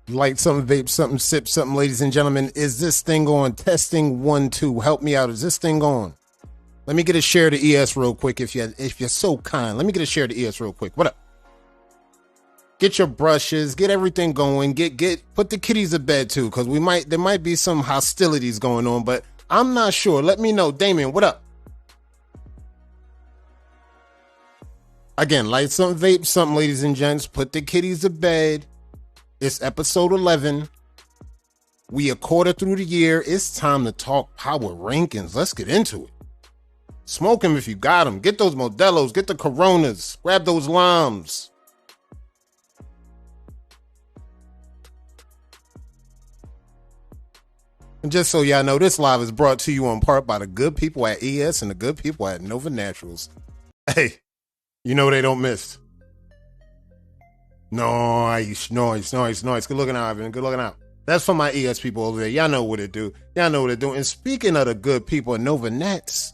Light something, vape something, sip something, ladies and gentlemen. Is this thing on? Testing 1, 2. Help me out. Is this thing on? Let me get a share to ES real quick if you're so kind. Let me get a share to ES real quick. What up? Get your brushes, get everything going, put the kitties to bed too, because there might be some hostilities going on, but I'm not sure. Let me know. Damien, what up? Again, light something, vape something, ladies and gents. Put the kitties to bed. It's episode 11. We a quarter through the year. It's time to talk power rankings. Let's get into it. Smoke them if you got them. Get those Modelos. Get the Coronas. Grab those limes. And just so y'all know, this live is brought to you in part by the good people at ES and the good people at Nova Naturals. Hey, you know they don't miss. Nice. Good looking out, Ivan. Good looking out. That's for my ES people over there. Y'all know what it do. Y'all know what it do. And speaking of the good people at Nova Nats,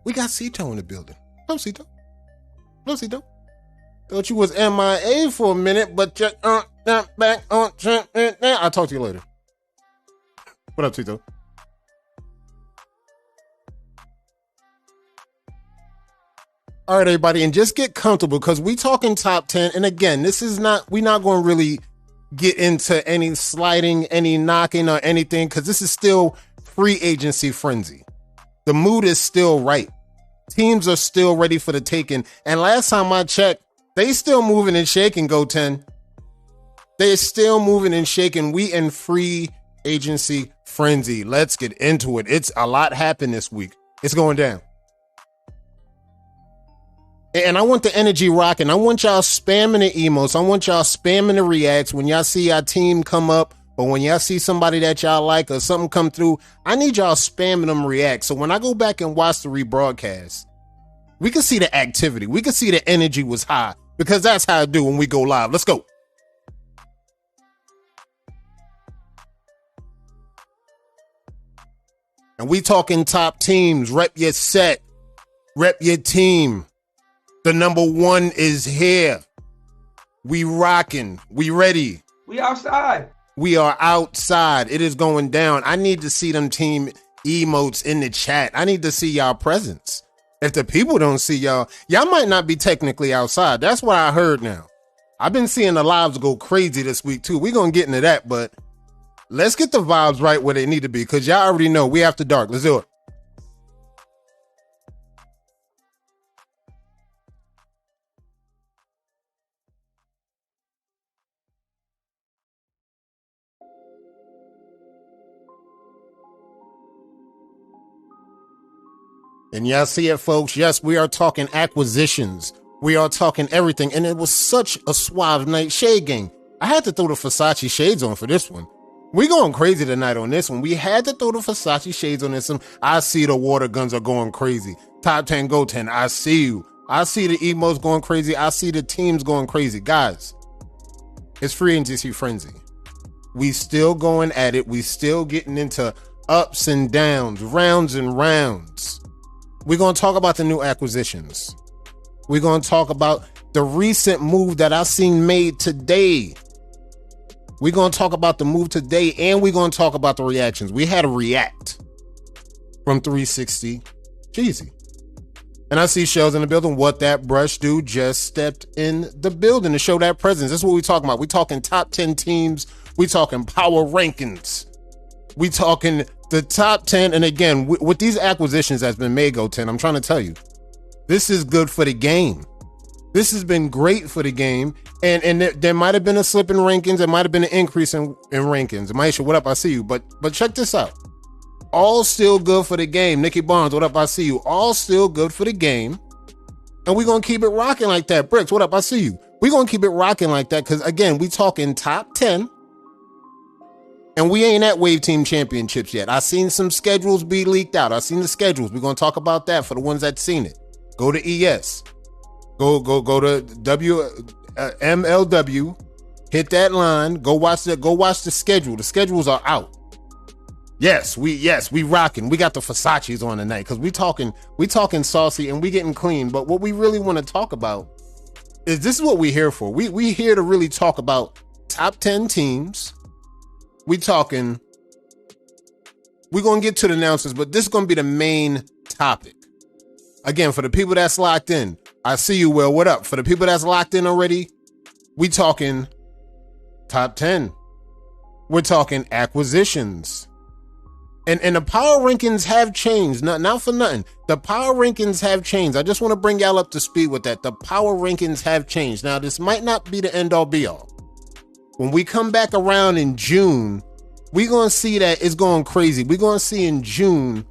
we got Cito in the building. Hello, Cito. Thought you was MIA for a minute, but you're back on. I'll talk to you later. What up, Cito? All right, everybody, and just get comfortable because we talking top 10. And again, we're not going to really get into any sliding, any knocking or anything because this is still free agency frenzy. The mood is still right. Teams are still ready for the taking. And last time I checked, they still moving and shaking, Go 10. They're still moving and shaking. We in free agency frenzy. Let's get into it. It's a lot happened this week. It's going down. And I want the energy rocking. I want y'all spamming the emotes. I want y'all spamming the reacts when y'all see our team come up or when y'all see somebody that y'all like or something come through. I need y'all spamming them reacts. So when I go back and watch the rebroadcast, we can see the activity. We can see the energy was high because that's how I do when we go live. Let's go. And we talking top teams. Rep your set. Rep your team. The number one is here. We rocking. We ready. We outside. We are outside. It is going down. I need to see them team emotes in the chat. I need to see y'all presence. If the people don't see y'all might not be technically outside. That's what I heard now. I've been seeing the lives go crazy this week too. We're going to get into that, but let's get the vibes right where they need to be because y'all already know we after dark. Let's do it. And y'all see it, folks. Yes, we are talking acquisitions. We are talking everything. And it was such a suave night. Shade Gang. I had to throw the Versace shades on for this one. We going crazy tonight on this one. We had to throw the Versace shades on this one. I see the water guns are going crazy. Top 10, Go 10. I see you. I see the emotes going crazy. I see the teams going crazy. Guys, it's free agency frenzy. We still going at it. We still getting into ups and downs, rounds and rounds. We're going to talk about the new acquisitions. We're going to talk about the recent move that I seen made today. We're going to talk about the move today, and we're going to talk about the reactions. We had a react from 360 Jeezy. And I see Shells in the building. What that brush dude just stepped in the building to show that presence. That's what we're talking about. We're talking top 10 teams. We're talking power rankings. We talking the top 10. And again, with these acquisitions that's been made, Go 10, I'm trying to tell you, this is good for the game. This has been great for the game. And there might have been a slip in rankings. There might have been an increase in rankings. Maisha, what up? I see you. But check this out. All still good for the game. Nikki Barnes, what up? I see you. All still good for the game. And we're going to keep it rocking like that. Bricks, what up? I see you. We're going to keep it rocking like that because, again, we talking top 10. And we ain't at Wave Team Championships yet. I seen some schedules be leaked out. I seen the schedules. We're going to talk about that for the ones that seen it. Go to ES. Go to MLW. Hit that line. Go watch the schedule. The schedules are out. Yes, we rocking. We got the Versace's on tonight because we talking saucy and we getting clean. But what we really want to talk about is this is what we're here for. We here to really talk about top 10 teams. We're going to get to the announcements, but this is going to be the main topic. Again, for the people that's locked in, I see you, Will. What up? For the people that's locked in already, we talking top 10. We're talking acquisitions. And the power rankings have changed. Not for nothing. The power rankings have changed. I just want to bring y'all up to speed with that. The power rankings have changed. Now, this might not be the end all be all. When we come back around in June, we're going to see that it's going crazy. We're going to see in June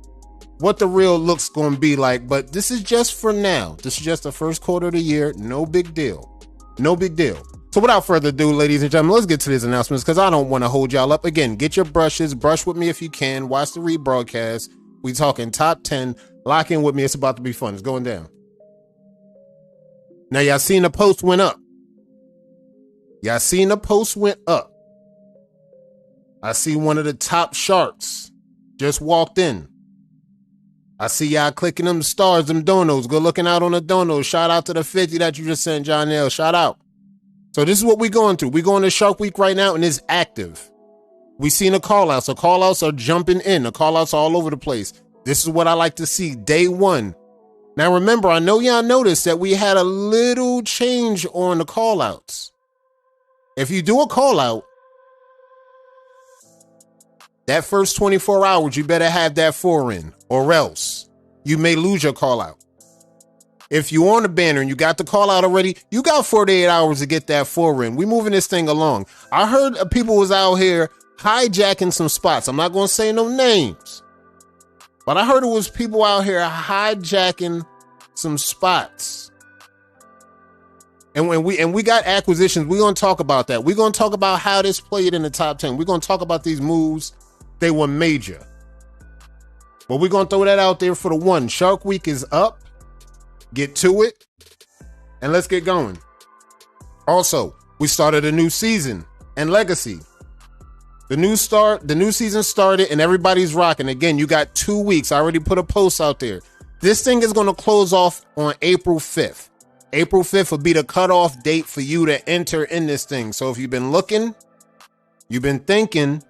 what the real look's going to be like. But this is just for now. This is just the first quarter of the year. No big deal. No big deal. So without further ado, ladies and gentlemen, let's get to these announcements because I don't want to hold y'all up. Again, get your brushes. Brush with me if you can. Watch the rebroadcast. We talking top 10. Lock in with me. It's about to be fun. It's going down. Now, y'all seen the post went up. Y'all seen the post went up. I see one of the top sharks just walked in. I see y'all clicking them stars, them donos. Go looking out on the donos. Shout out to the 50 that you just sent, John L. Shout out. So this is what we're going through. We're going to Shark Week right now, and it's active. We seen the call-outs. The call-outs are jumping in. The call-outs are all over the place. This is what I like to see, day one. Now, remember, I know y'all noticed that we had a little change on the call-outs. If you do a call-out, that first 24 hours, you better have that 4 in, or else you may lose your call-out. If you on the banner and you got the call out already, you got 48 hours to get that 4 in. We moving this thing along. I heard people was out here hijacking some spots. I'm not going to say no names, but I heard it was people out here hijacking some spots. And when we got acquisitions, we're going to talk about that. We're going to talk about how this played in the top 10. We're going to talk about these moves. They were major. But we're going to throw that out there for the one. Shark Week is up. Get to it, and let's get going. Also, we started a new season and legacy. The new season started, and everybody's rocking. Again, you got 2 weeks. I already put a post out there. This thing is going to close off on April 5th. April 5th will be the cutoff date for you to enter in this thing. So if you've been looking, you've been thinking,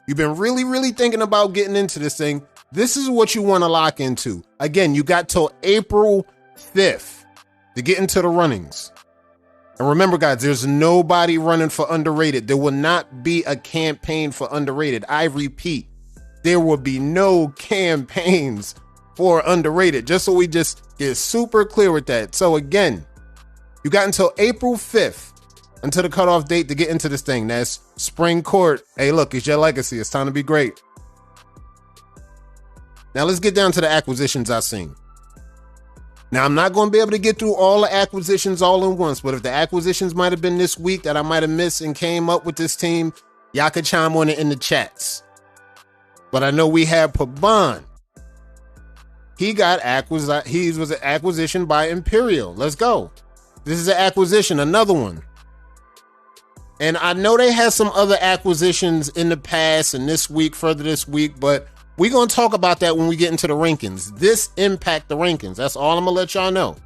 you've been really, really thinking about getting into this thing, this is what you want to lock into. Again, you got till April 5th to get into the runnings. And remember, guys, there's nobody running for underrated. There will not be a campaign for underrated. I repeat, there will be no campaigns for underrated, just so we just get super clear with that. So again, you got until April 5th until the cutoff date to get into this thing. That's spring court. Hey, look, it's your legacy. It's time to be great. Now let's get down to the acquisitions I've seen. Now, I'm not going to be able to get through all the acquisitions all in once, but if the acquisitions might have been this week that I might have missed and came up with this team, y'all could chime on it in the chats. But I know we have Pabon. He was an acquisition by Imperial. Let's go. This is an acquisition, another one. And I know they had some other acquisitions in the past and further this week, but we're going to talk about that when we get into the rankings. This impact the rankings. That's all I'm going to let y'all know.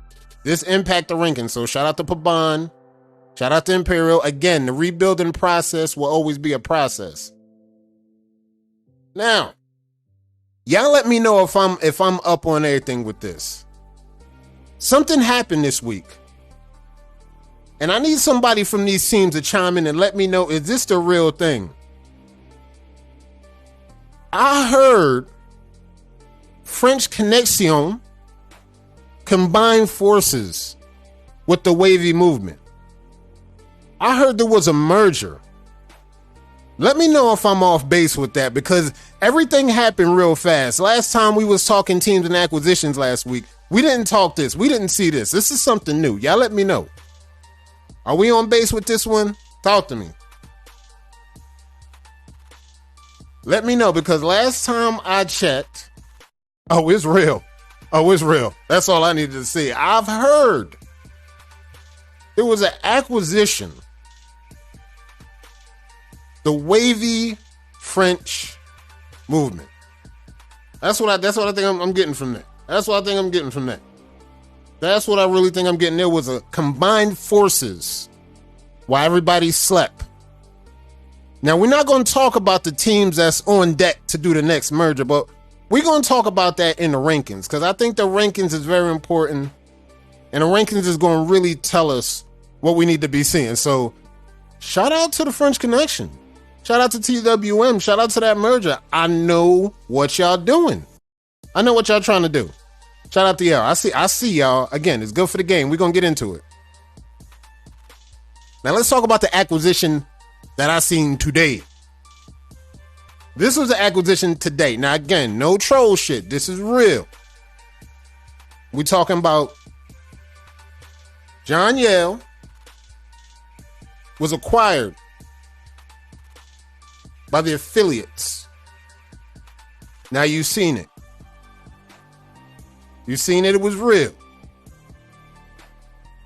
This impact the rankings. So shout out to Pabon. Shout out to Imperial. Again, the rebuilding process will always be a process. Now, y'all let me know if I'm up on everything with this. Something happened this week. And I need somebody from these teams to chime in and let me know, is this the real thing? I heard French Connection combine forces with the Wavy movement. I heard there was a merger. Let me know if I'm off base with that, because everything happened real fast. Last time we was talking teams and acquisitions last week, we didn't talk this. We didn't see this. This is something new. Y'all let me know. Are we on base with this one? Talk to me. Let me know, because last time I checked, oh, it's real. Oh, it's real. That's all I needed to see. I've heard there was an acquisition. The Wavy French movement. That's what I think I'm getting from that. That's what I think I'm getting from that. That's what I really think I'm getting. There was a combined forces while everybody slept. Now, we're not going to talk about the teams that's on deck to do the next merger, but we're going to talk about that in the rankings, because I think the rankings is very important, and the rankings is going to really tell us what we need to be seeing. So shout out to the French Connection. Shout out to TWM. Shout out to that merger. I know what y'all doing. I know what y'all trying to do. Shout out to y'all. I see y'all. Again, it's good for the game. We're going to get into it. Now let's talk about the acquisition that I seen today. This was an acquisition today. Now again, no troll shit. This is real. We're talking about John Yale was acquired by the affiliates. Now you've seen it. You've seen it. It was real.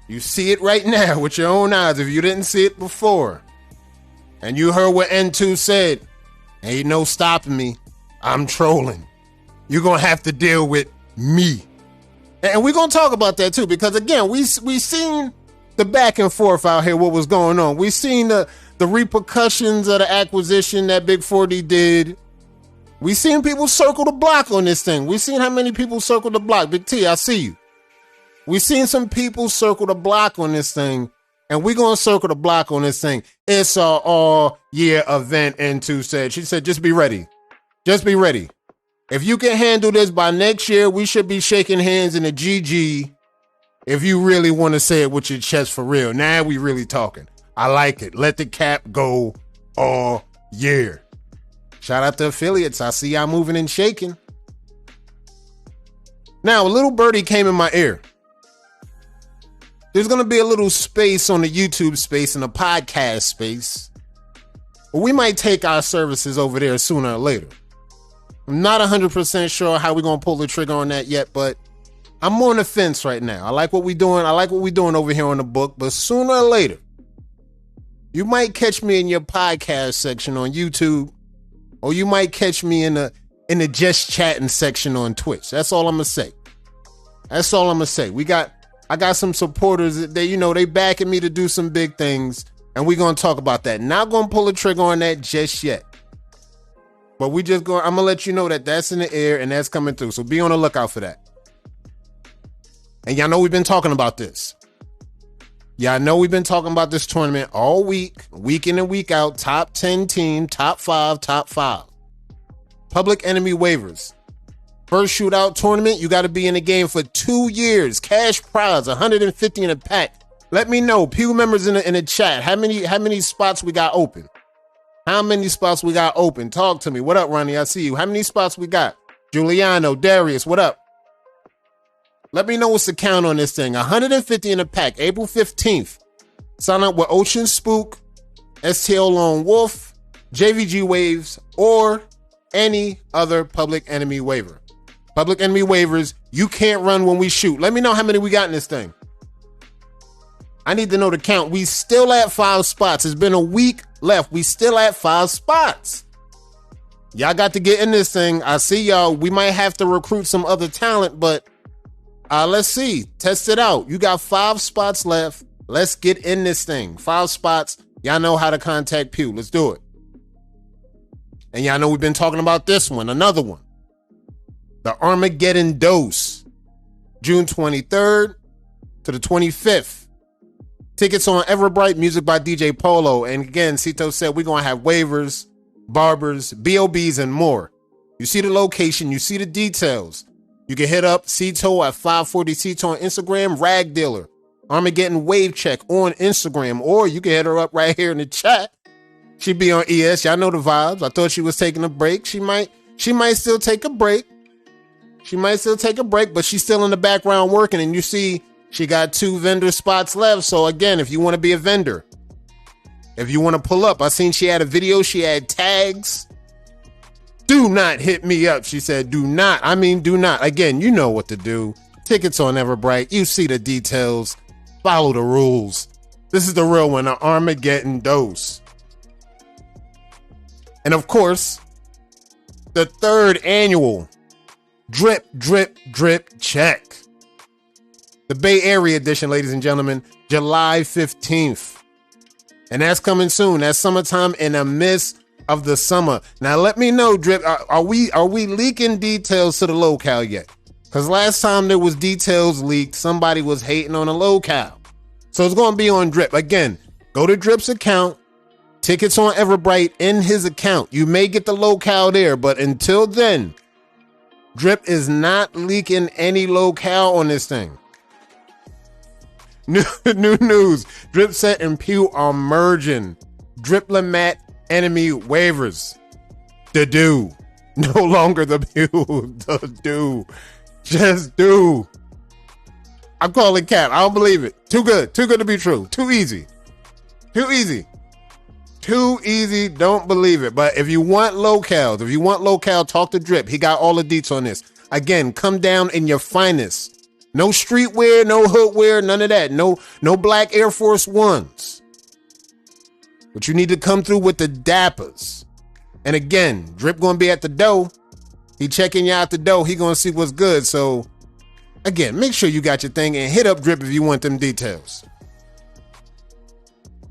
You see it right now with your own eyes if you didn't see it before. And you heard what N2 said. Ain't no stopping me. I'm trolling. You're going to have to deal with me. And we're going to talk about that too, because again, we seen the back and forth out here, what was going on. We seen the repercussions of the acquisition that Big 40 did. We seen people circle the block on this thing. We seen how many people circled the block. Big T, I see you. We seen some people circle the block on this thing, and we're going to circle the block on this thing. It's an all-year event, N2 said. She said, just be ready. Just be ready. If you can handle this by next year, we should be shaking hands in a GG if you really want to say it with your chest for real. Now we really talking. I like it. Let the cap go all year. Shout out to affiliates. I see y'all moving and shaking. Now, a little birdie came in my ear. There's going to be a little space on the YouTube space and the podcast space. But we might take our services over there sooner or later. I'm not 100% sure how we're going to pull the trigger on that yet, but I'm on the fence right now. I like what we're doing. I like what we're doing over here on the book, but sooner or later, you might catch me in your podcast section on YouTube, or you might catch me in the just chatting section on Twitch. That's all I'm going to say. That's all I'm going to say. I got some supporters that they backing me to do some big things, and we're going to talk about that. Not going to pull the trigger on that just yet. But I'm going to let you know that that's in the air and that's coming through. So be on the lookout for that. And y'all know we've been talking about this. Y'all know we've been talking about this tournament all week in and week out. Top 10 team, top 5. Public Enemy waivers. First shootout tournament, you got to be in the game for 2 years. Cash prize, 150 in a pack. Let me know, Pew members in the chat, how many spots we got open? How many spots we got open? Talk to me. What up, Ronnie? I see you. How many spots we got? Giuliano, Darius, what up? Let me know what's the count on this thing. 150 in a pack, April 15th. Sign up with Ocean Spook, STL Lone Wolf, JVG Waves, or any other Public Enemy waiver. Public Enemy waivers, you can't run when we shoot. Let me know how many we got in this thing. I need to know the count. We still at 5 spots. It's been a week left. We still at 5 spots. Y'all got to get in this thing. I see y'all. We might have to recruit some other talent, but let's see. Test it out. You got 5 spots left. Let's get in this thing. 5 spots. Y'all know how to contact Pew. Let's do it. And y'all know we've been talking about this one. Another one. The Armageddon Dose. June 23rd to the 25th. Tickets on Everbright, music by DJ Polo. And again, Cito said we're going to have waivers, barbers, BOBs, and more. You see the location. You see the details. You can hit up Cito at 540 Cito on Instagram, Rag Dealer, Armageddon Wave Check on Instagram, or you can hit her up right here in the chat. She be on ES. Y'all know the vibes. I thought she was taking a break. She might still take a break. But she's still in the background working, and you see she got 2 vendor spots left. So again, if you want to be a vendor, if you want to pull up, I seen she had a video. She had tags. Do not hit me up. She said, do not. Again, you know what to do. Tickets on Everbright. You see the details. Follow the rules. This is the real one, the Armageddon Dose. And of course, the 3rd annual Drip, Drip, Drip Check. The Bay Area edition, ladies and gentlemen, July 15th. And that's coming soon. That's summertime in the midst of the summer. Now let me know, Drip, are we leaking details to the locale yet? Because last time there was details leaked, somebody was hating on a locale. So it's going to be on Drip. Again, go to Drip's account. Tickets on Everbright in his account. You may get the locale there, but until then, Drip is not leaking any locale on this thing. New news. Dripset and Pew are merging. Driplamat enemy waivers. The do. No longer the Pew. The do. Just do. I'm calling cap. I don't believe it. Too good. Too good to be true. Too easy. Too easy. Too easy. Don't believe it. But if you want locale, talk to Drip. He got all the deets on this. Again, come down in your finest. No streetwear, no hoodwear, none of that. No black Air Force Ones. But you need to come through with the dappers. And again, Drip gonna be at the door. He checking you out the door. He gonna see what's good. So again, make sure you got your thing and hit up Drip if you want them details.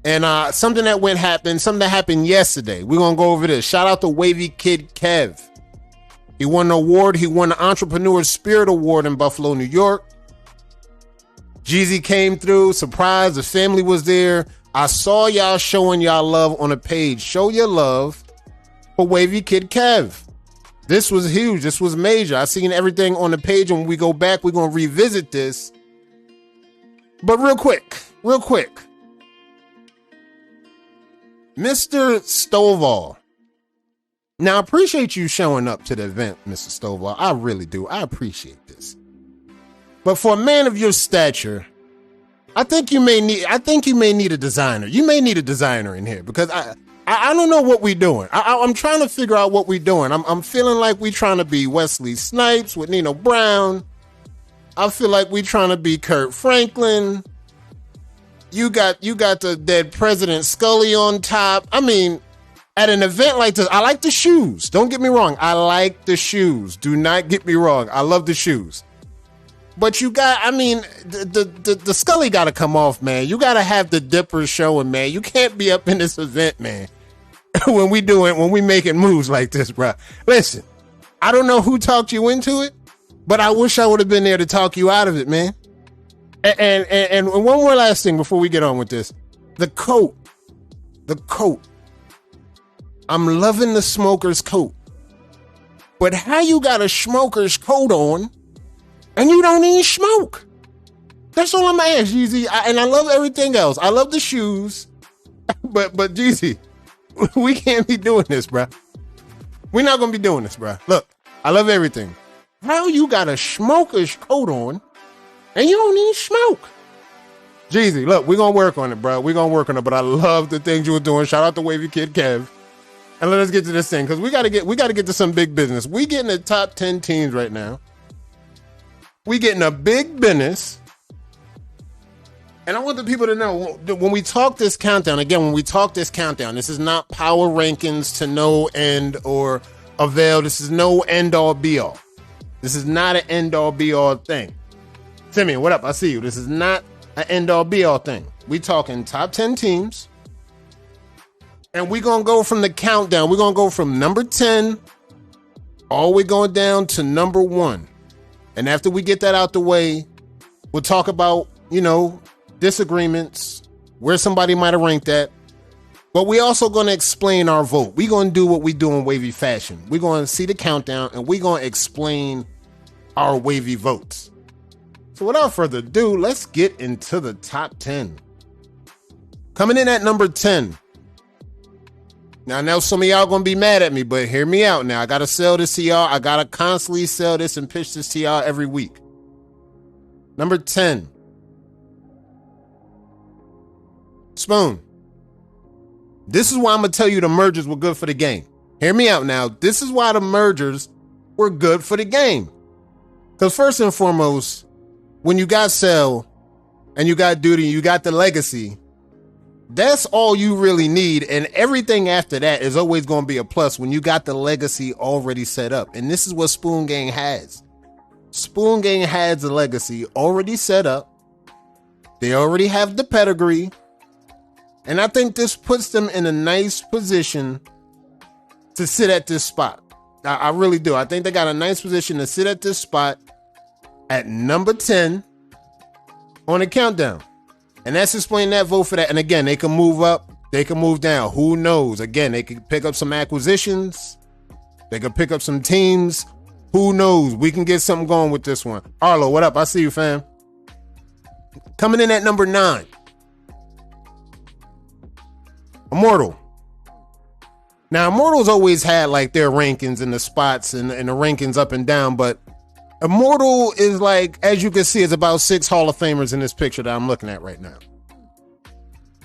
And something that happened yesterday. We're gonna go over this. Shout out to Wavy Kid Kev. He won an award. He won the Entrepreneur Spirit Award in Buffalo, New York. Jeezy came through, surprise, the family was there. I saw y'all showing y'all love on a page. Show your love for Wavy Kid Kev. This was huge. This was major. I seen everything on the page, and when we go back, we're going to revisit this. But real quick. Mr. Stovall. Now, I appreciate you showing up to the event, Mr. Stovall. I really do. I appreciate this. But for a man of your stature, I think you may need a designer. You may need a designer in here because I don't know what we're doing. I'm trying to figure out what we're doing. I'm feeling like we're trying to be Wesley Snipes with Nino Brown. I feel like we're trying to be Kurt Franklin. You got the dead President Scully on top. I mean, at an event like this, I like the shoes. Don't get me wrong. I like the shoes. Do not get me wrong. I love the shoes. But you got, I mean, the Scully got to come off, man. You got to have the Dippers showing, man. You can't be up in this event, man, when we making moves like this, bro. Listen, I don't know who talked you into it, but I wish I would have been there to talk you out of it, man. And one more last thing before we get on with this. The coat. I'm loving the smoker's coat. But how you got a smoker's coat on and you don't even smoke? That's all I'm gonna ask, Jeezy. And I love everything else. I love the shoes. But Jeezy, we can't be doing this, bruh. We're not gonna be doing this, bruh. Look, I love everything. How you got a smoker's coat on and you don't even smoke? Jeezy, look, we're gonna work on it, bro. We're gonna work on it. But I love the things you were doing. Shout out to Wavy Kid Kev. And let us get to this thing, because we gotta get to some big business. We getting the top 10 teams right now. We getting a big business. And I want the people to know, when we talk this countdown, this is not power rankings to no end or avail. This is no end all be all. This is not an end all be all thing. Simeon, what up? I see you. This is not an end all be all thing. We talking top 10 teams. And we're going to go from the countdown. We're going to go from number 10 all the way going down to number 1. And after we get that out the way, we'll talk about, disagreements, where somebody might have ranked at. But we also going to explain our vote. We're going to do what we do in wavy fashion. We're going to see the countdown and we're going to explain our wavy votes. So without further ado, let's get into the top 10. Coming in at number 10. Now, I know some of y'all going to be mad at me, but hear me out now. I got to sell this to y'all. I got to constantly sell this and pitch this to y'all every week. Number 10. Spoon. This is why I'm going to tell you the mergers were good for the game. Hear me out now. This is why the mergers were good for the game. Because first and foremost, when you got Cell and you got Duty, you got the legacy, that's all you really need. And everything after that is always going to be a plus when you got the legacy already set up. And this is what Spoon Gang has. Spoon Gang has the legacy already set up. They already have the pedigree. And I think this puts them in a nice position to sit at this spot. I really do. I think they got a nice position to sit at this spot at number 10 on the countdown. And that's explaining that vote for that. And again, they can move up, they can move down. Who knows? Again, they could pick up some acquisitions. They could pick up some teams. Who knows? We can get something going with this one. Arlo, what up? I see you, fam. Coming in at number 9. Immortal. Now, Immortal's always had like their rankings and the spots and the rankings up and down, but Immortal is like, as you can see, it's about 6 Hall of Famers in this picture that I'm looking at right now.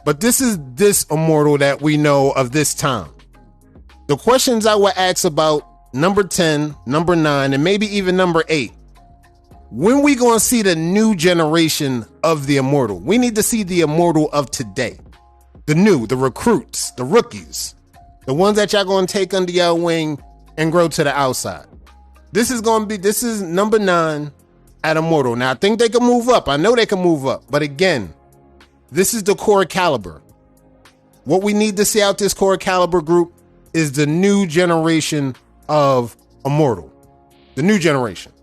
But this is this Immortal that we know of this time. The questions I would ask about number 10, number 9, and maybe even number 8. When we gonna see the new generation of the Immortal? We need to see the Immortal of today. The recruits, the rookies. The ones that y'all gonna take under your wing and grow to the outside. This is number 9 at Immortal. Now I think they can move up. I know they can move up. But again, this is the core caliber. What we need to see out this core caliber group is the new generation of Immortal. The new generation.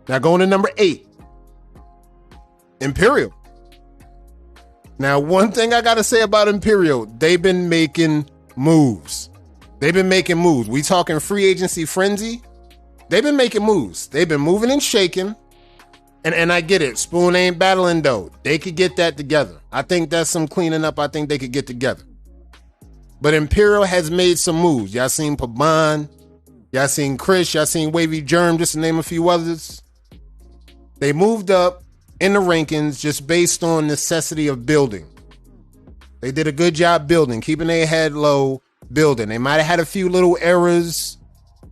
Now going to number 8. Imperial. Now, one thing I got to say about Imperial, they've been making moves. We talking free agency frenzy. They've been making moves. They've been moving and shaking. And I get it. Spoon ain't battling though. They could get that together. I think that's some cleaning up I think they could get together. But Imperial has made some moves. Y'all seen Paban. Y'all seen Chris. Y'all seen Wavy Germ, just to name a few others. They moved up in the rankings just based on necessity of building. They did a good job building, keeping their head low, building. They might have had a few little errors,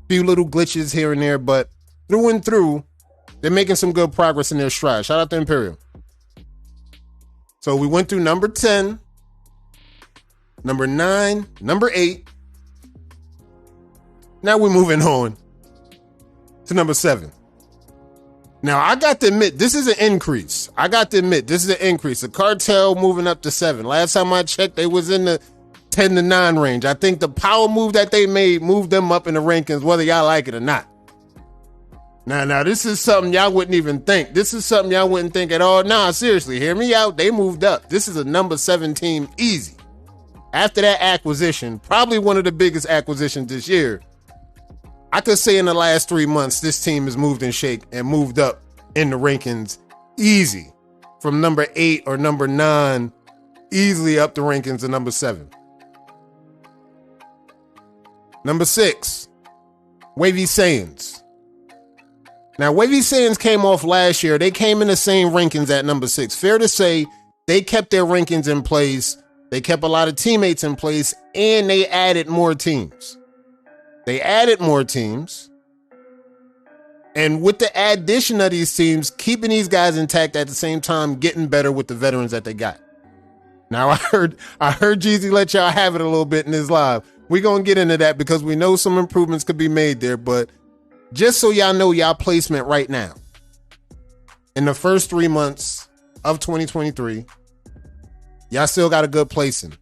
few little glitches here and there, but through and through, they're making some good progress in their stride. Shout out to Imperial. So we went through number 10, number 9, number 8. Now we're moving on to number 7. Now, I got to admit, this is an increase. The Cartel moving up to 7. Last time I checked, they was in the 10 to 9 range. I think the power move that they made moved them up in the rankings, whether y'all like it or not. Now, this is something y'all wouldn't even think. This is something y'all wouldn't think at all. Nah, seriously, hear me out. They moved up. This is a number 7 team, easy. After that acquisition, probably one of the biggest acquisitions this year, I could say in the last 3 months, this team has moved and shake and moved up in the rankings easy. From number 8 or number 9, easily up the rankings to number 7. Number 6, Wavy Saiyans. Now, Wavy Saiyans came off last year. They came in the same rankings at number 6. Fair to say, they kept their rankings in place. They kept a lot of teammates in place, and they added more teams. And with the addition of these teams, keeping these guys intact at the same time, getting better with the veterans that they got. Now, I heard Jeezy let y'all have it a little bit in his live. We're going to get into that because we know some improvements could be made there. But just so y'all know y'all placement right now, in the first 3 months of 2023, y'all still got a good placing.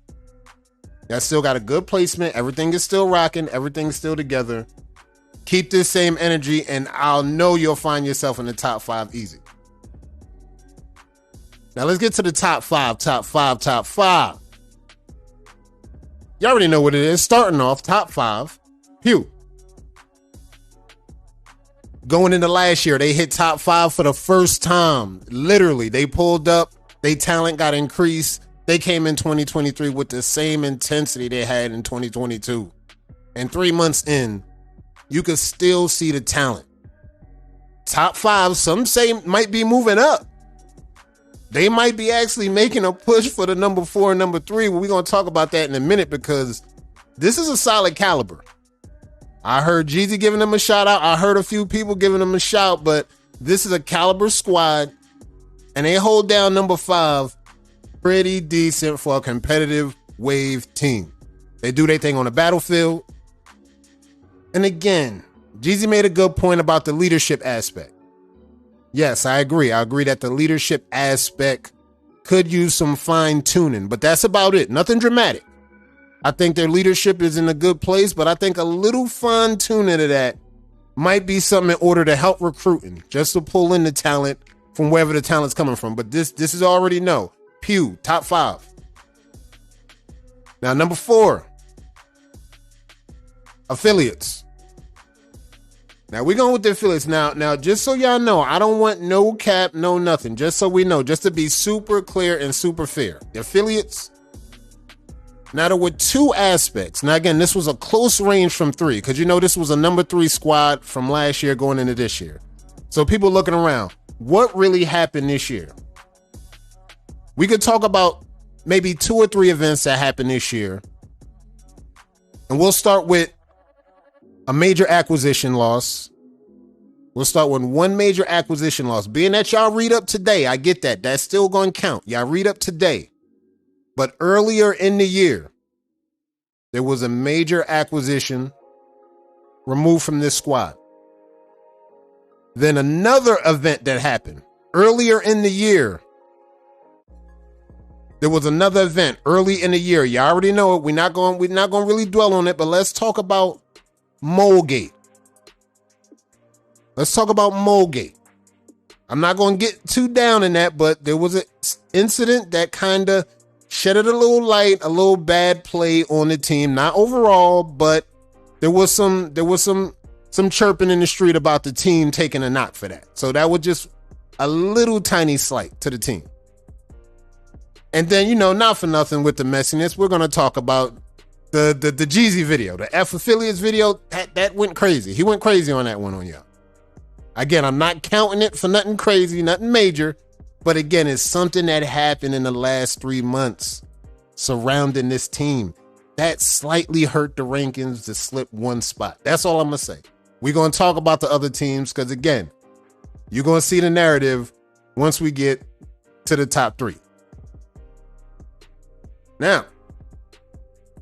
Everything is still rocking. Everything's still together. Keep this same energy, and I'll know you'll find yourself in the top 5 easy. Now let's get to the top 5. Y'all already know what it is. Starting off, top 5. Pew. Going into last year, they hit top 5 for the first time. Literally, they pulled up. Their talent got increased. They came in 2023 with the same intensity they had in 2022. And 3 months in, you can still see the talent. Top 5, some say might be moving up. They might be actually making a push for the number 4 and number 3. We're going to talk about that in a minute because this is a solid caliber. I heard Jeezy giving them a shout out. I heard a few people giving them a shout, but this is a caliber squad, and they hold down number 5 pretty decent for a competitive Wave team. They do their thing on the battlefield. And again, Jeezy made a good point about the leadership aspect. Yes, I agree. I agree that the leadership aspect could use some fine tuning, but that's about it. Nothing dramatic. I think their leadership is in a good place, but I think a little fine tuning of that might be something in order to help recruiting, just to pull in the talent from wherever the talent's coming from. But this is already no. Pew, top 5. Now, number 4, affiliates. Now, we're going with the affiliates. Now, just so y'all know, I don't want no cap, no nothing. Just so we know, just to be super clear and super fair. The affiliates, now there were 2 aspects. Now, again, this was a close range from 3, because this was a number 3 squad from last year going into this year. So people looking around, what really happened this year? We could talk about maybe 2 or 3 events that happened this year. And we'll start with a major acquisition loss. We'll start with one major acquisition loss. Being that y'all read up today, I get that. That's still going to count. Y'all read up today. But earlier in the year, there was a major acquisition removed from this squad. Then another event that happened earlier in the year. There was another event early in the year. You already know it. We're not going to really dwell on it, but let's talk about Molegate. Let's talk about Molegate. I'm not going to get too down in that, but there was an incident that kind of shedded a little light, a little bad play on the team. Not overall, but there was some chirping in the street about the team taking a knock for that. So that was just a little tiny slight to the team. And then, not for nothing with the messiness, we're going to talk about the Jeezy video, the F Affiliates video. That went crazy. He went crazy on that one on y'all. Again, I'm not counting it for nothing crazy, nothing major. But again, it's something that happened in the last 3 months surrounding this team that slightly hurt the rankings to slip 1 spot. That's all I'm going to say. We're going to talk about the other teams because, again, you're going to see the narrative once we get to the top 3. Now,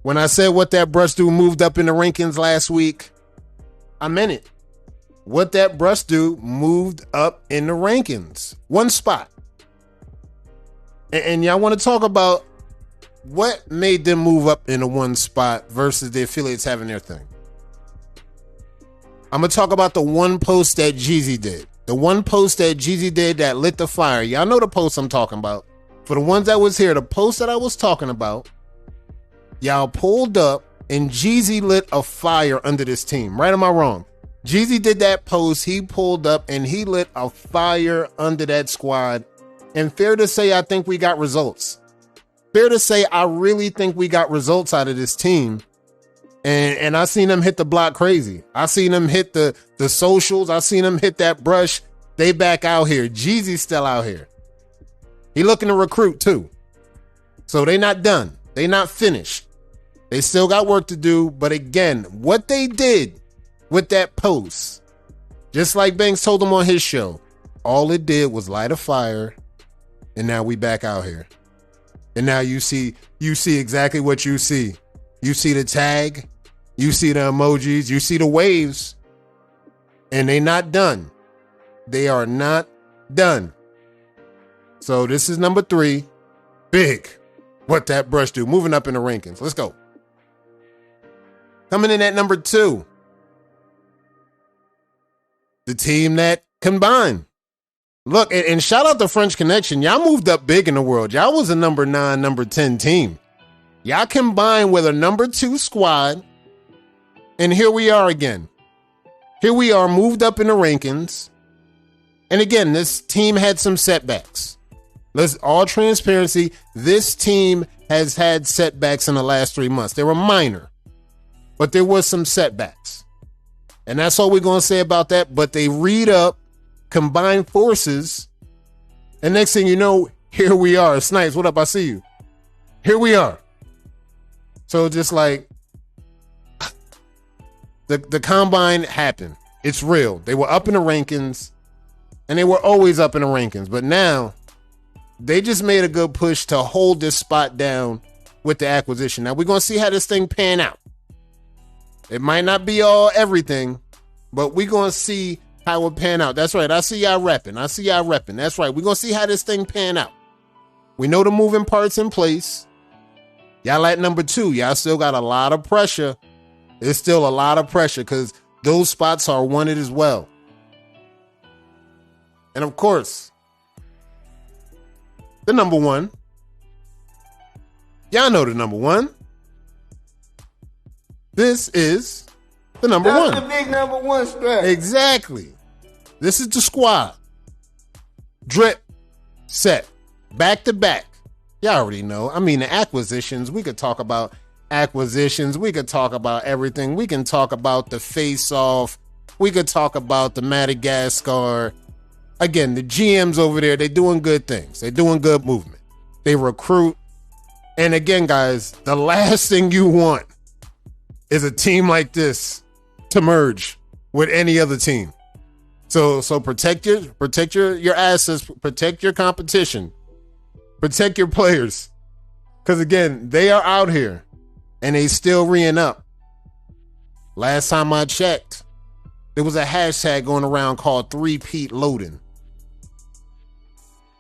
when I said what that brush dude moved up in the rankings last week, I meant it. What that brush dude moved up in the rankings. 1 spot. And y'all want to talk about what made them move up in the 1 spot versus the affiliates having their thing. I'm going to talk about the one post that Jeezy did. The one post that Jeezy did that lit the fire. Y'all know the post I'm talking about. For the ones that was here, the post that I was talking about, y'all pulled up and Jeezy lit a fire under this team. Right or am I wrong? Jeezy did that post. He pulled up and he lit a fire under that squad. And fair to say, I think we got results. Fair to say, I really think we got results out of this team. And I seen them hit the block crazy. I seen them hit the socials. I seen them hit that brush. They back out here. Jeezy's still out here. He looking to recruit too. So they not done. They not finished. They still got work to do. But again, what they did with that post, just like Banks told them on his show, all it did was light a fire. And now we back out here. And now you see exactly what you see. You see the tag. You see the emojis. You see the waves. And they not done. They are not done. So this is number 3. Big. What that brush do. Moving up in the rankings. Let's go. Coming in at number 2. The team that combined. Look, and shout out to French Connection. Y'all moved up big in the world. Y'all was a number 9, number 10 team. Y'all combined with a number 2 squad. And here we are again. Here we are moved up in the rankings. And again, this team had some setbacks. Let's all transparency. This team has had setbacks in the last 3 months. They were minor, but there was some setbacks. And that's all we're going to say about that. But they read up, combined forces. And next thing you know, here we are. Snipes, what up? I see you. Here we are. So just like the combine happened. It's real. They were up in the rankings and they were always up in the rankings. But now they just made a good push to hold this spot down with the acquisition. Now we're going to see how this thing pan out. It might not be all everything, but we're going to see how it pan out. That's right. I see y'all repping. That's right. We're going to see how this thing pan out. We know the moving parts in place. Y'all at number 2. Y'all still got a lot of pressure. There's still a lot of pressure because those spots are wanted as well. And of course, the number 1. Y'all know the number 1. This is the number 1. That's the big number 1 strap. Exactly. This is the squad. Drip, set, back to back. Y'all already know. I mean, the acquisitions, we could talk about acquisitions. We could talk about everything. We can talk about the face-off. We could talk about the Madagascar. Again, the GMs over there, they're doing good things. They're doing good movement. They recruit. And again, guys, the last thing you want is a team like this to merge with any other team. So protect your assets, protect your competition, protect your players. Because again, they are out here and they still reing up. Last time I checked, there was a hashtag going around called 3-peat loading.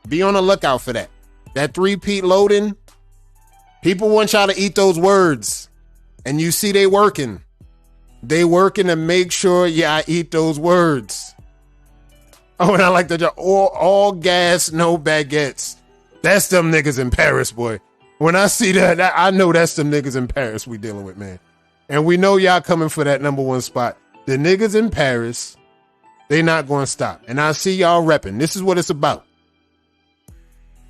Be on the lookout for that. That 3-peat loading, people want y'all to eat those words. And you see they working. They working to make sure y'all eat those words. Oh, and I like that. All gas, no baguettes. That's them niggas in Paris, boy. When I see that, I know that's them niggas in Paris we dealing with, man. And we know y'all coming for that number 1 spot. The niggas in Paris, they not going to stop. And I see y'all repping. This is what it's about.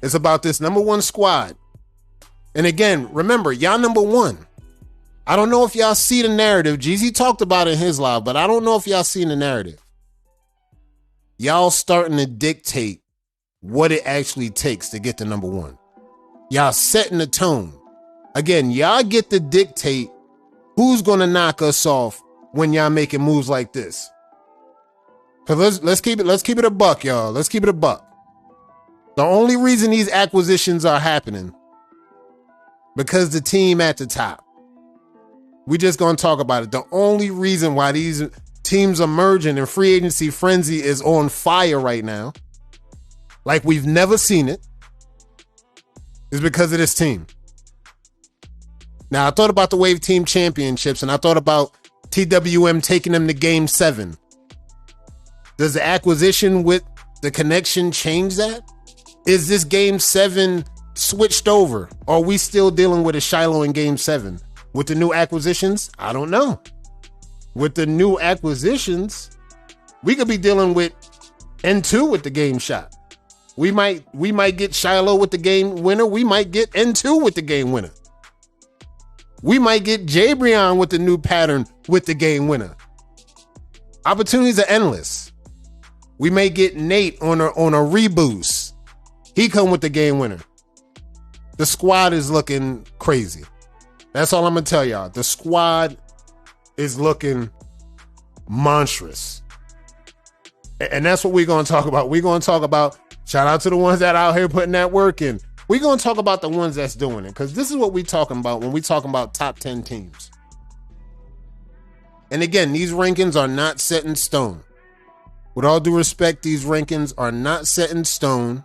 It's about this number 1 squad. And again, remember, y'all number 1. I don't know if y'all see the narrative. Jeezy talked about it in his live, but I don't know if y'all seen the narrative. Y'all starting to dictate what it actually takes to get to number 1. Y'all setting the tone. Again, y'all get to dictate who's going to knock us off when y'all making moves like this. Cause let's keep it a buck, y'all. Let's keep it a buck. The only reason these acquisitions are happening because the team at the top. We just gonna talk about it. The only reason why these teams are merging and free agency frenzy is on fire right now, like we've never seen it, is because of this team. Now, I thought about the Wave Team Championships, and I thought about TWM taking them to Game 7. Does the acquisition with the connection change that? Is this Game 7 switched over? Or are we still dealing with a Shiloh in Game 7? With the new acquisitions? I don't know. With the new acquisitions, we could be dealing with N2 with the game shot. We might get Shiloh with the game winner. We might get N2 with the game winner. We might get Jabrion with the new pattern with the game winner. Opportunities are endless. We may get Nate on a reboost. He come with the game winner. The squad is looking crazy. That's all I'm going to tell y'all. The squad is looking monstrous. And that's what we're going to talk about. We're going to talk about, shout out to the ones that are out here putting that work in. We're going to talk about the ones that's doing it, because this is what we're talking about when we're talking about top 10 teams. And again, these rankings are not set in stone. With all due respect, these rankings are not set in stone.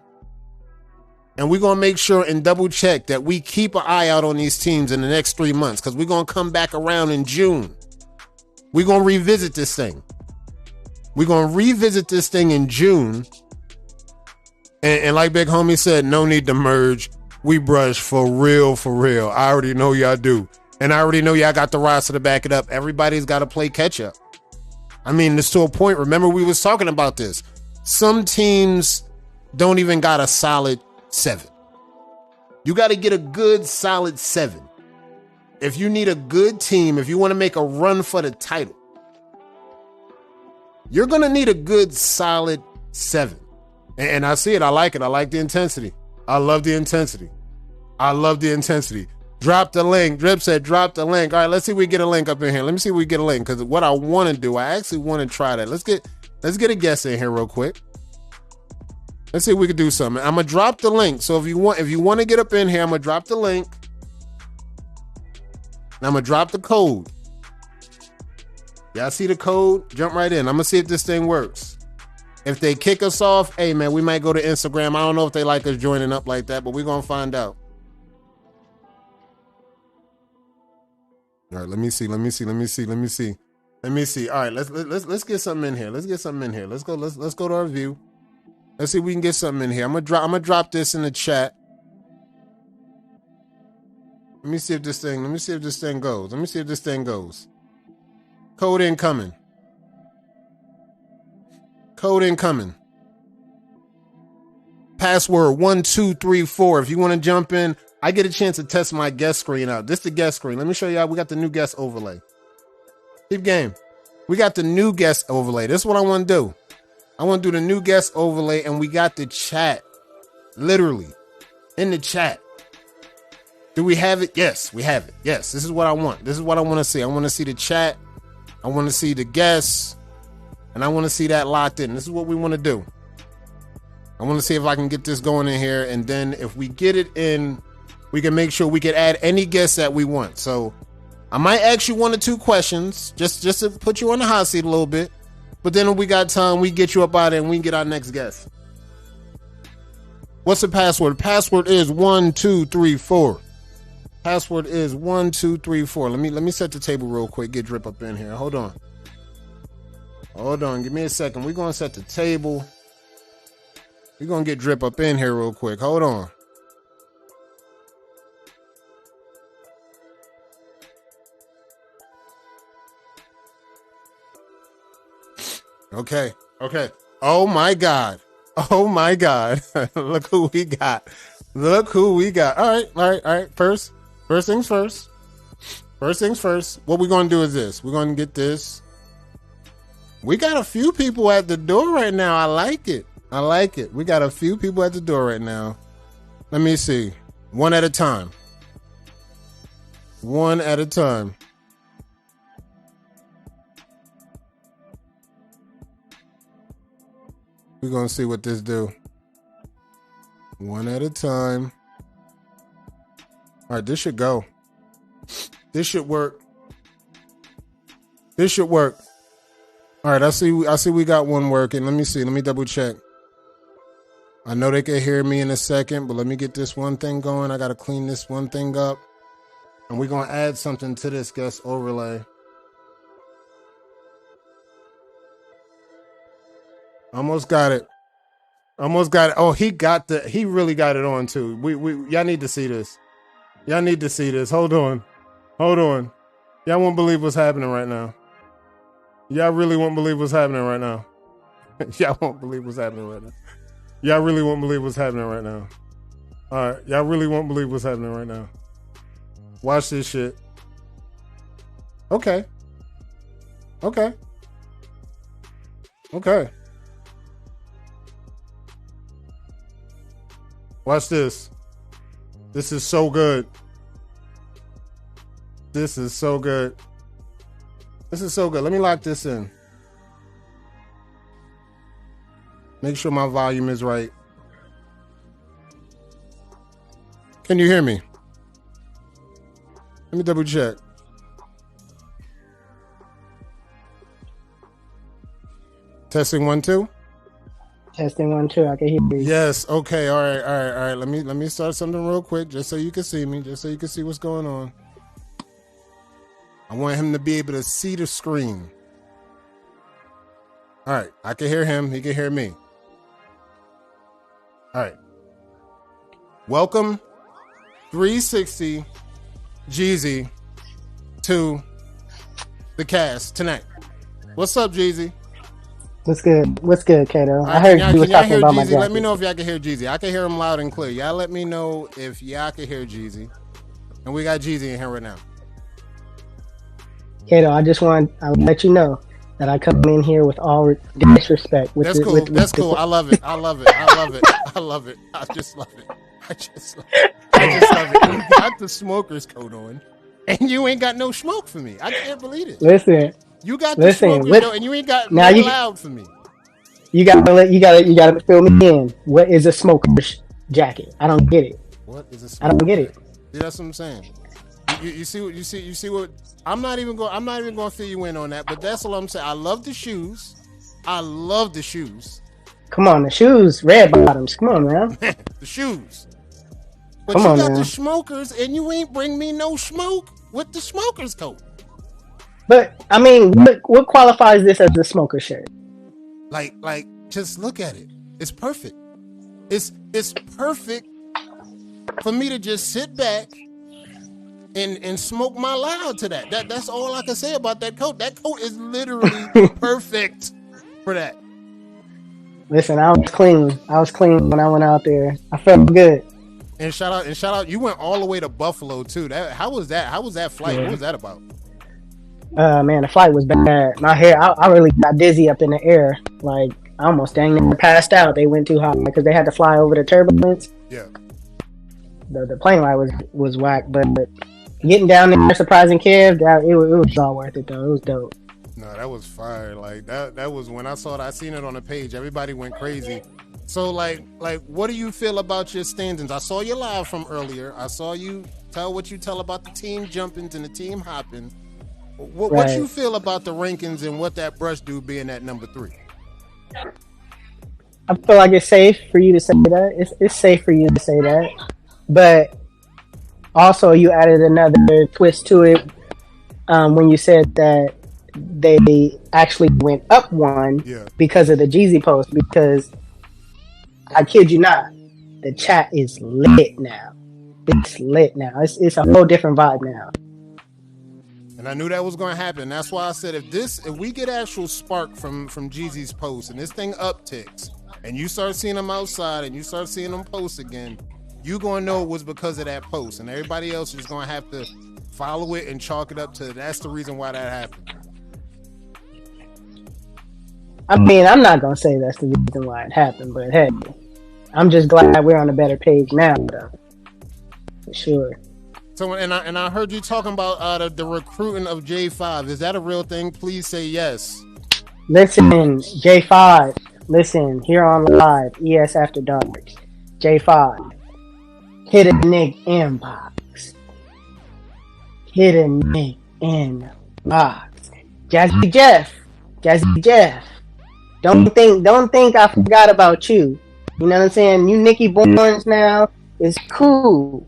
And we're going to make sure and double check that we keep an eye out on these teams in the next 3 months, because we're going to come back around in June. We're going to revisit this thing. We're going to revisit this thing in June. And like Big Homie said, no need to merge. We brush for real, for real. I already know y'all do. And I already know y'all got the roster to back it up. Everybody's got to play catch up. I mean, it's to a point. Remember, we was talking about this. Some teams don't even got a solid 7. You got to get a good solid 7. If you need a good team, if you want to make a run for the title, you're going to need a good solid 7. And I see it. I like it. I like the intensity. I love the intensity. I love the intensity. Drop the link. Drip said drop the link. All right, let's see if we get a link up in here. Let me see if we get a link, because what I want to do, I actually want to try that. Let's get a guest in here real quick. Let's see if we can do something. I'm gonna drop the link. So if you want to get up in here, I'm gonna drop the link. And I'm gonna drop the code. Y'all see the code? Jump right in. I'm gonna see if this thing works. If they kick us off, hey, man, we might go to Instagram. I don't know if they like us joining up like that, but we're going to find out. All right, let me see. All right, let's get something in here. Let's go to our view. Let's see if we can get something in here. I'm gonna drop this in the chat. Let me see if this thing goes. Code incoming. Password 1234. If you want to jump in, I get a chance to test my guest screen out. This is the guest screen. Let me show y'all. We got the new guest overlay. Keep game. We got the new guest overlay. This is what I want to do. I want to do the new guest overlay, and we got the chat. Literally. In the chat. Do we have it? Yes, we have it. Yes, this is what I want. This is what I want to see. I want to see the chat. I want to see the guests. And I want to see that locked in. This is what we want to do. I want to see if I can get this going in here. And then if we get it in, we can make sure we can add any guests that we want. So I might ask you 1 or 2 questions just to put you on the hot seat a little bit. But then when we got time, we get you up out of there and we can get our next guest. What's the password? Password is 1234. Password is 1234. Let me set the table real quick. Get Drip up in here. Hold on. Give me a second. We're going to set the table. We're going to get Drip up in here real quick. Hold on. Okay. Oh my God. Look who we got. All right. First things first. What we're going to do is this. We're going to get this. We got a few people at the door right now. I like it. We got a few people at the door right now. Let me see. One at a time. We're going to see what this do. One at a time. All right, this should go. This should work. All right, I see we got one working. Let me see. Let me double check. I know they can hear me in a second, but let me get this one thing going. I got to clean this one thing up. And we're going to add something to this guest overlay. Almost got it. Oh, he really got it on too. Y'all need to see this. Hold on. Y'all won't believe what's happening right now. Y'all really won't believe what's happening right now. Y'all really won't believe what's happening right now. All right. Y'all really won't believe what's happening right now. Watch this shit. Okay. Watch this. This is so good. Let me lock this in. Make sure my volume is right. Can you hear me? Let me double check. Testing 1 2. Testing 1 2. I can hear you. Yes. Okay. All right. Let me start something real quick, just so you can see me, just so you can see what's going on. I want him to be able to see the screen. All right. I can hear him. He can hear me. All right. Welcome, 360 Jeezy, to the cast tonight. What's up, Jeezy? What's good, Kato? I heard you were talking about my jacket. Let me know if y'all can hear Jeezy. I can hear him loud and clear. Y'all let me know if y'all can hear Jeezy. And we got Jeezy in here right now. Kato, I'll let you know that I come in here with all disrespect. That's cool. I love it. I just love it. You got the smoker's coat on, and you ain't got no smoke for me. I can't believe it. Listen. You got the smoker's coat, and you ain't got no loud for me. You gotta fill me in. What is a smoker's jacket? I don't get it. What is a smoker's I don't get it. See, that's what I'm saying. You see what I'm not even going to fill you in on that, but that's all I'm saying. I love the shoes. Come on, the shoes, red bottoms. Come on, man. The shoes. But Come you on, got man. the smokers, and you ain't bring me no smoke with the smokers coat. But I mean, what qualifies this as a smoker shirt? Like, just look at it. It's perfect. It's perfect for me to just sit back and smoke my loud to that. That's all I can say about that coat. That coat is literally perfect for that. Listen, I was clean. I was clean when I went out there. I felt good. And shout out, you went all the way to Buffalo too. How was that? How was that flight? Yeah. What was that about? Man, the flight was bad. My hair, I really got dizzy up in the air. Like, I almost dang near passed out. They went too high because they had to fly over the turbulence. Yeah. The plane ride was whack, but getting down there, surprising Kev, it was all worth it though. It was dope. No, that was fire. Like that was when I saw it. I seen it on the page. Everybody went crazy. So like, what do you feel about your standings? I saw you live from earlier. I saw you tell what you tell about the team jumping and the team hopping. What you feel about the rankings and what that brush dude being at number 3? I feel like it's safe for you to say that. It's safe for you to say that. But also, you added another twist to it when you said that they actually went up one because of the Jeezy post. Because I kid you not, the chat is lit now. It's lit now. It's a whole different vibe now. And I knew that was going to happen. That's why I said if we get actual spark from Jeezy's post and this thing upticks, and you start seeing them outside and you start seeing them post again, you going to know it was because of that post. And everybody else is going to have to follow it and chalk it up to that's the reason why that happened. I mean, I'm not going to say that's the reason why it happened, but hey, I'm just glad we're on a better page now, though. For sure. So, and I heard you talking about the recruiting of J5. Is that a real thing? Please say yes. Listen, J5. Listen, here on live, ES After Dark. J5. Hit a Nick inbox. Hit a Nick inbox. Jazzy Jeff. Don't think I forgot about you. You know what I'm saying? You Nicky Barnes now. It's cool.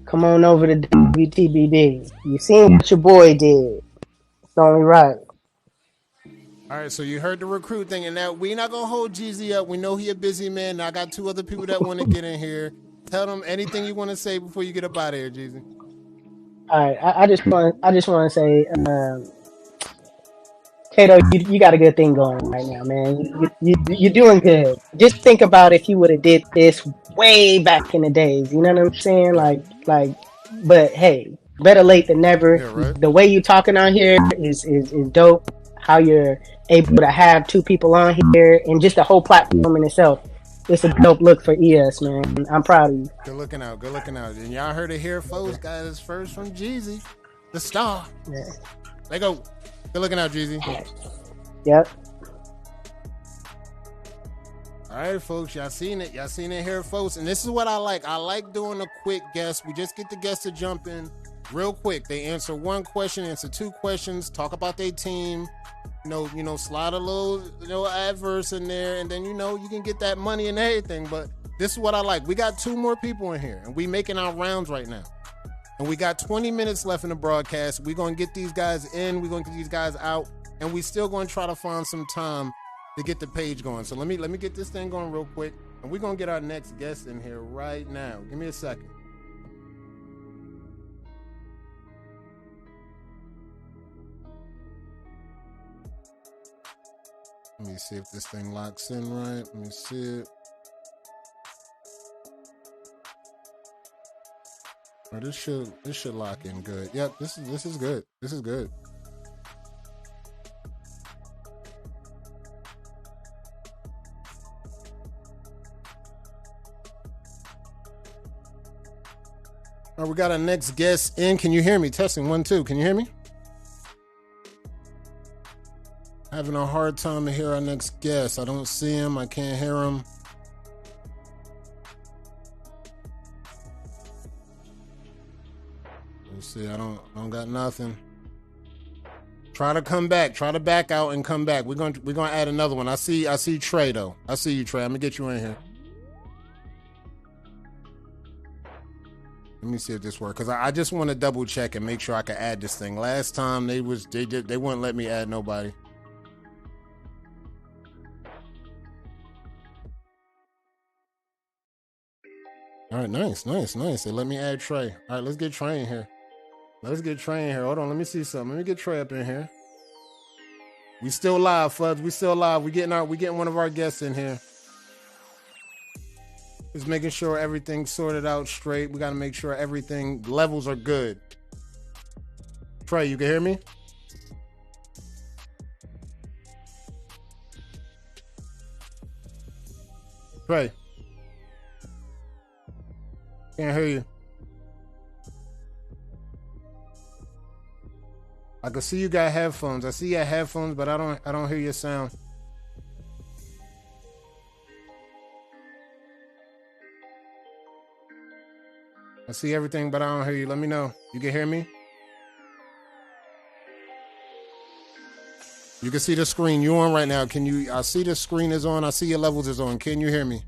Come on over to WTBD. You seen what your boy did. It's only right. All right, so you heard the recruit thing, and now we're not gonna hold Jeezy up. We know he a busy man. Now I got 2 other people that want to get in here. Tell them anything you want to say before you get up out of here, Jeezy. All right, I just want to say, Kato, you got a good thing going right now, man. You're doing good. Just think about if you would have did this way back in the days. You know what I'm saying? Like, but hey, better late than never. Yeah, right. The way you talking on here is dope. How you're able to have 2 people on here and just the whole platform in itself. It's a dope look for ES, man. I'm proud of you. Good looking out. And y'all heard it here, folks. Got his first from Jeezy, the star. Yeah. They go. Good looking out, Jeezy. Yep. All right, folks. Y'all seen it here, folks. And this is what I like. I like doing a quick guest. We just get the guests to jump in real quick. They answer 1 question, answer 2 questions, talk about their team. You know, slide a little adverse in there, and then you can get that money and everything. But this is what I like. We got 2 more people in here, and we making our rounds right now. And we got 20 minutes left in the broadcast. We're gonna get these guys in, we're gonna get these guys out, and we still gonna try to find some time to get the page going. So let me get this thing going real quick, and we're gonna get our next guest in here right now. Give me a second. Let me see if this thing locks in right. Let me see it. Oh, this should lock in good. Yep, this is good. This is good. All right, we got our next guest in. Can you hear me? Testing 1 2. Can you hear me? Having a hard time to hear our next guest. I don't see him. I can't hear him. Let's see. I don't got nothing. Try to come back. Try to back out and come back. We're gonna add another one. I see Trey though. I see you, Trey. I'm gonna get you in here. Let me see if this works, because I just want to double check and make sure I can add this thing. Last time they wouldn't let me add nobody. All right, nice. They let me add Trey. All right, let's get Trey in here. Hold on, let me see something. Let me get Trey up in here. We still live, Fuds. We still live. We getting one of our guests in here. Just making sure everything's sorted out straight. We got to make sure everything levels are good. Trey, you can hear me? Trey. Can't hear you. I can see you got headphones. I see you have headphones, but I don't hear your sound. I see everything, but I don't hear you. Let me know. You can hear me? You can see the screen. You on right now. Can you? I see the screen is on. I see your levels is on. Can you hear me?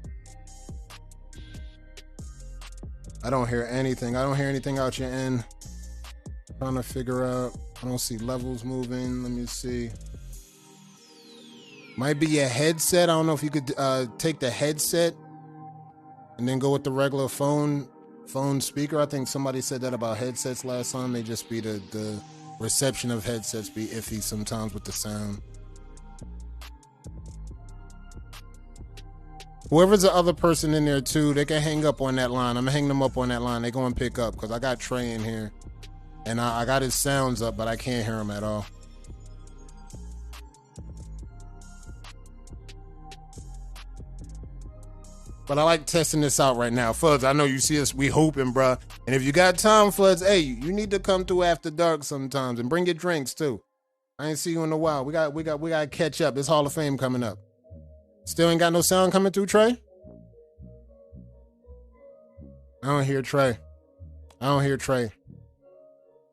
I don't hear anything. I don't hear anything out your end. Trying to figure out. I don't see levels moving. Let me see. Might be a headset. I don't know if you could take the headset and then go with the regular phone speaker. I think somebody said that about headsets last time. They just be the reception of headsets be iffy sometimes with the sound. Whoever's the other person in there too, they can hang up on that line. I'm gonna hang them up on that line. They gonna pick up because I got Trey in here, and I got his sounds up, but I can't hear him at all. But I like testing this out right now. Fuds, I know you see us, we hooping, bruh. And if you got time, Fuds, hey, you need to come through after dark sometimes and bring your drinks too. I ain't see you in a while. We got to catch up. It's Hall of Fame coming up. Still ain't got no sound coming through, Trey? I don't hear Trey.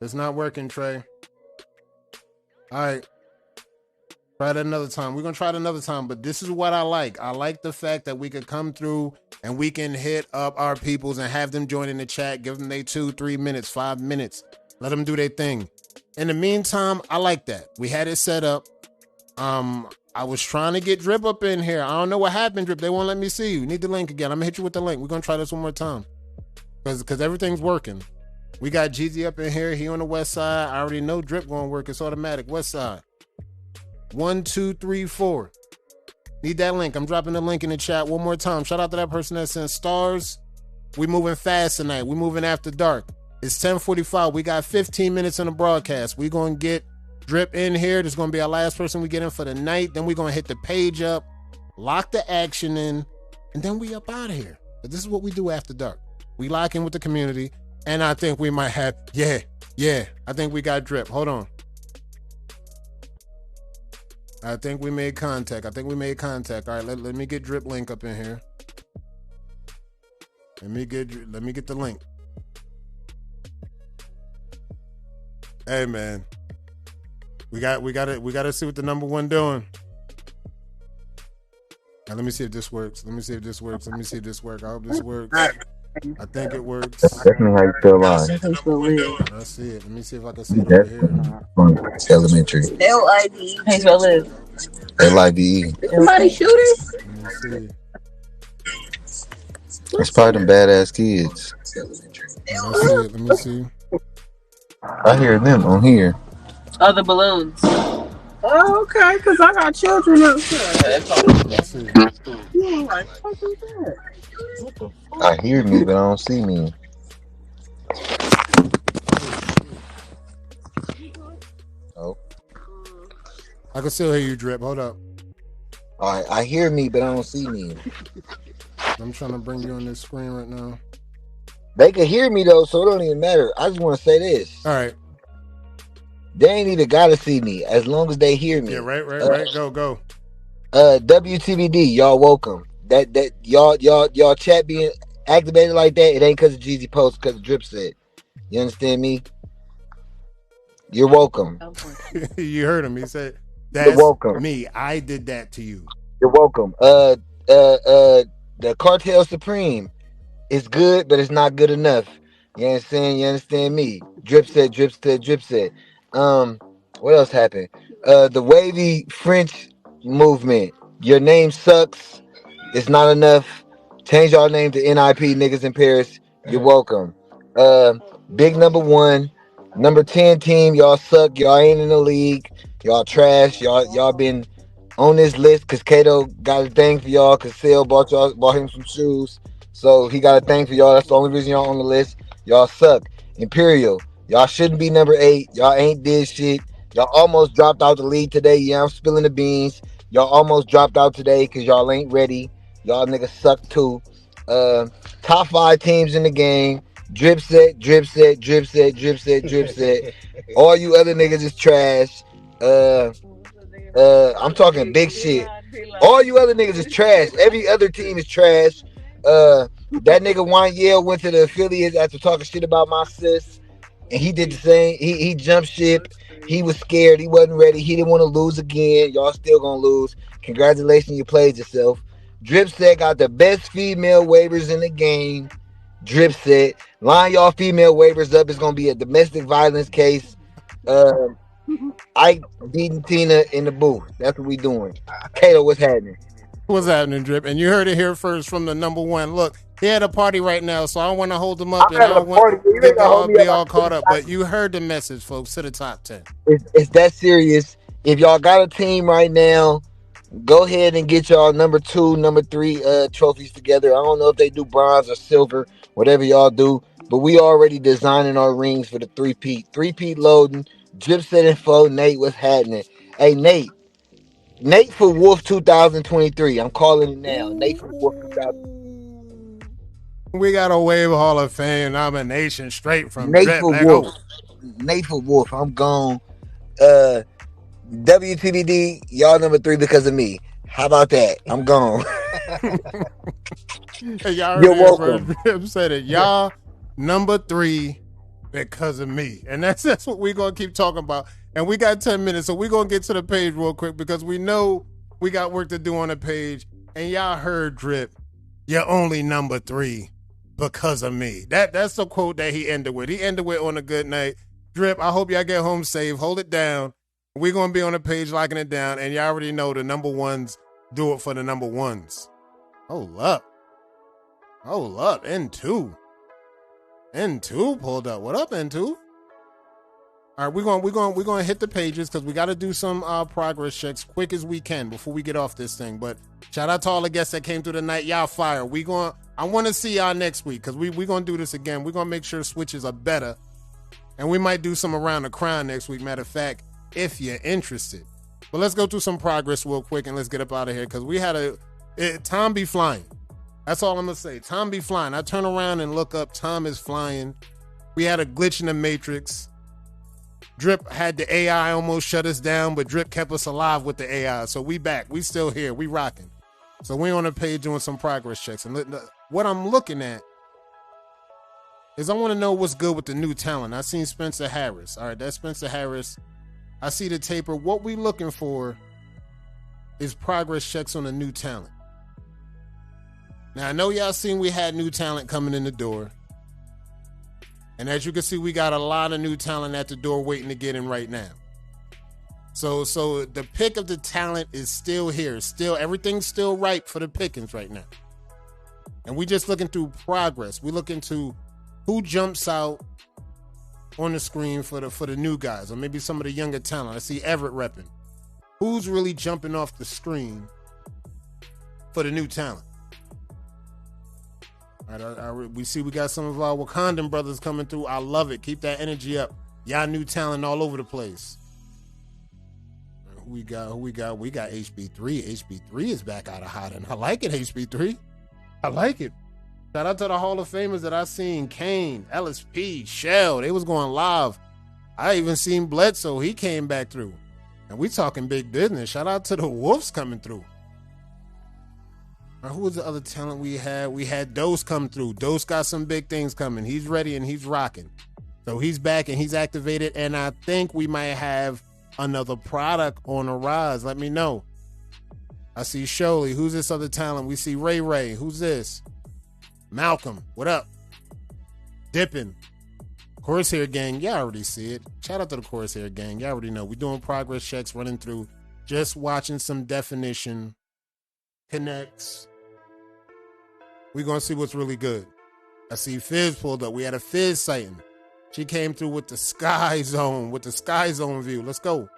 It's not working, Trey. All right. Try it another time. We're going to try it another time, but this is what I like. I like the fact that we could come through and we can hit up our peoples and have them join in the chat, give them their 2, 3 minutes, 5 minutes. Let them do their thing. In the meantime, I like that. We had it set up. I was trying to get Drip up in here. I don't know what happened, Drip. They won't let me see you. Need the link again. I'm going to hit you with the link. We're going to try this one more time because everything's working. We got Jeezy up in here. He on the west side. I already know Drip going to work. It's automatic. West side. 1, 2, 3, 4. Need that link. I'm dropping the link in the chat one more time. Shout out to that person that sent stars. We moving fast tonight. We moving after dark. It's 10:45. We got 15 minutes in the broadcast. We going to get Drip in here. This is going to be our last person we get in for the night. Then we're going to hit the page up, lock the action in, and then we up out of here. But this is what we do after dark. We lock in with the community, and I think we might have, yeah, I think we got Drip. Hold on. I think we made contact. All right, let me get Drip link up in here. Let me get the link. Hey man, we gotta see what the number one doing. Now let me see if this works. I hope this works. I think it works. Definitely how you feel live. I see it. Let me see if I can see it over here. Elementary. L-I-V. How you spell live? L-I-V-E. Somebody shooting? Let me see. That's probably them badass kids. Let me see. I hear them on here. Oh, the balloons. Oh, okay, because I got children outside. Let's see. Like, what is that? I hear me, but I don't see me. Oh. I can still hear you, Drip. Hold up. All right, I hear me, but I don't see me. I'm trying to bring you on this screen right now. They can hear me though, so it don't even matter. I just want to say this. All right. They ain't even gotta see me as long as they hear me. Yeah, right. Go. WTBD, y'all welcome. That y'all chat being activated like that, it ain't because of Jeezy post, because Drip said. You understand me? You're welcome. You heard him. He said, You're "That's welcome. me. I did that to you." You're welcome. The Cartel Supreme is good, but it's not good enough. You understand? You understand me? Drip set, drip set, drip set. What else happened? The wavy French movement. Your name sucks. It's not enough. Change our name to NIP niggas in Paris. You're welcome. Uh, Big number one, number 10 team. Y'all suck. Y'all ain't in the league. Y'all trash. Y'all been on this list because Kato got a thing for y'all because Sale bought him some shoes. So he got a thing for y'all. That's the only reason y'all on the list. Y'all suck. Imperial. Y'all shouldn't be number 8. Y'all ain't did shit. Y'all almost dropped out the league today. Yeah, I'm spilling the beans. Y'all almost dropped out today because y'all ain't ready. Y'all niggas suck too. Uh, Top 5 teams in the game. Drip set, drip set, drip set, drip set, drip set. All you other niggas is trash. I'm talking big shit. All you other niggas is trash. Every other team is trash. That nigga Wanyel went to the affiliates after talking shit about my sis, and he did the same. He jumped ship. He was scared. He wasn't ready. He didn't want to lose again. Y'all still gonna lose. Congratulations, you played yourself. Dripset got the best female waivers in the game. Dripset, line y'all female waivers up. It's gonna be a domestic violence case. Ike beating Tina in the booth. That's what we doing. Kato, what's happening? What's happening, Drip? And you heard it here first from the number one. Look, he had a party right now, so I don't want to hold him up, I'm and I having a don't want party. You to ain't gonna hold me be up. all caught up. But you heard the message, folks, to the top 10. It's that serious. If y'all got a team right now, go ahead and get y'all number 2, number 3 trophies together. I don't know if they do bronze or silver, whatever y'all do, but we already designing our rings for the three-peat. Three-peat loading. Dripset info. Nate, what's happening? Hey, Nate for Wolf 2023. I'm calling it now. Nate for Wolf 2023. We got a Wave Hall of Fame nomination straight from Nate Drip. for Like, Wolf. Nate for Wolf. I'm gone. WTBD, y'all number 3 because of me. How about that? I'm gone. Hey, y'all You're heard welcome. it. Drip said it. Y'all number 3 because of me. And that's what we're going to keep talking about. And we got 10 minutes, so we're going to get to the page real quick because we know we got work to do on the page. And y'all heard Drip, you're only number 3 because of me. That's the quote that he ended with. He ended with on a good night. Drip, I hope y'all get home safe. Hold it down. We're going to be on the page locking it down. And y'all already know the number ones do it for the number ones. Hold up. N2. N2 pulled up. What up, N2? All right, we're going to hit the pages because we got to do some progress checks quick as we can before we get off this thing. But shout out to all the guests that came through the night. Y'all fire. I want to see y'all next week because we're going to do this again. We're going to make sure switches are better. And we might do some around the crown next week, matter of fact, if you're interested. But let's go through some progress real quick and let's get up out of here because we had Tom be flying. That's all I'm going to say. Tom be flying. I turn around and look up. Tom is flying. We had a glitch in the Matrix. Drip had the AI almost shut us down, but Drip kept us alive with the AI. So we back. We still here. We rocking. So we on the page doing some progress checks. And what I'm looking at is I want to know what's good with the new talent. I seen Spencer Harris. All right, that's Spencer Harris. I see the taper. What we looking for is progress checks on the new talent. Now, I know y'all seen we had new talent coming in the door. And as you can see, we got a lot of new talent at the door waiting to get in right now. So the pick of the talent is still here. Still, everything's still ripe for the pickings right now. And we just looking through progress. We looking to who jumps out on the screen for the new guys, or maybe some of the younger talent. I see Everett repping. Who's really jumping off the screen for the new talent? All right, we see we got some of our Wakandan brothers coming through. I love it. Keep that energy up. Y'all new talent all over the place. Who we got? We got HB3. HB3 is back out of hiding. I like it, HB3. I like it. Shout out to the Hall of Famers that I seen. Kane, LSP, Shell. They was going live. I even seen Bledsoe. He came back through. And we talking big business. Shout out to the Wolves coming through. Who was the other talent we had? We had Dose come through. Dose got some big things coming. He's ready and he's rocking. So he's back and he's activated, and I think we might have another product on the rise. Let me know. I see Sholey. Who's this other talent? We see Ray Ray. Who's this? Malcolm. What up? Dipping. Corsair Gang. Y'all already see it. Shout out to the Corsair Gang. Y'all already know. We're doing progress checks, running through, just watching some definition connects. We're going to see what's really good. I see Fizz pulled up. We had a Fizz sighting. She came through with the Sky Zone, view. Let's go.